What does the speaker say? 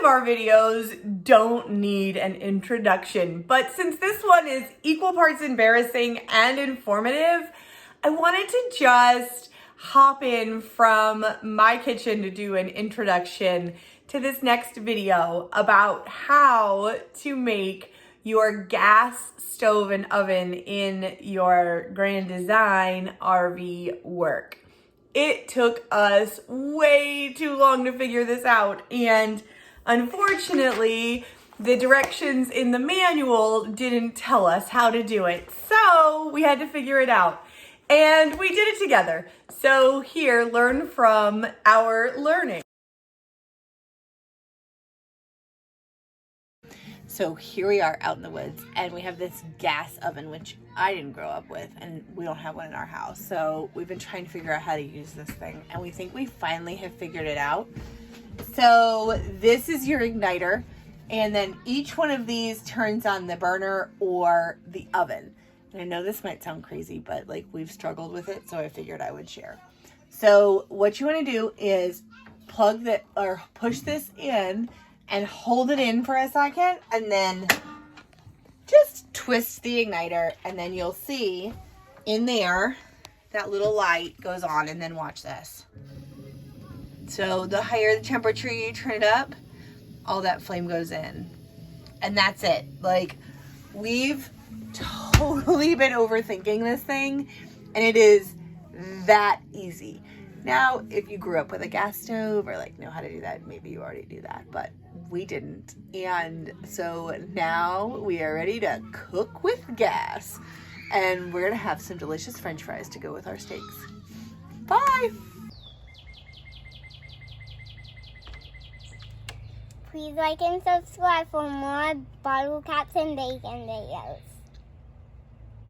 our videos don't need an introduction, but since this one is equal parts embarrassing and informative, I wanted to just hop in from my kitchen to do an introduction to this next video about how to make your gas stove and oven in your Grand Design RV work. It took us way too long to figure this out, and unfortunately, the directions in the manual didn't tell us how to do it, so we had to figure it out. And we did it together. So here, learn from our learning. So here we are out in the woods, and we have this gas oven, which I didn't grow up with, and we don't have one in our house. So we've been trying to figure out how to use this thing, and we think we finally have figured it out. So this is your igniter, and then each one of these turns on the burner or the oven. And I know this might sound crazy, but like we've struggled with it, so I figured I would share. So what you want to do is plug the or push this in and hold it in for a second, and then just twist the igniter, and then you'll see in there that little light goes on, and then watch this. So the higher the temperature you turn it up, all that flame goes in. And that's it. Like, we've totally been overthinking this thing, and it is that easy. Now, if you grew up with a gas stove or like know how to do that, maybe you already do that, but we didn't. And so now we are ready to cook with gas, and we're gonna have some delicious French fries to go with our steaks. Bye. Please like and subscribe for more bottle caps and bacon videos.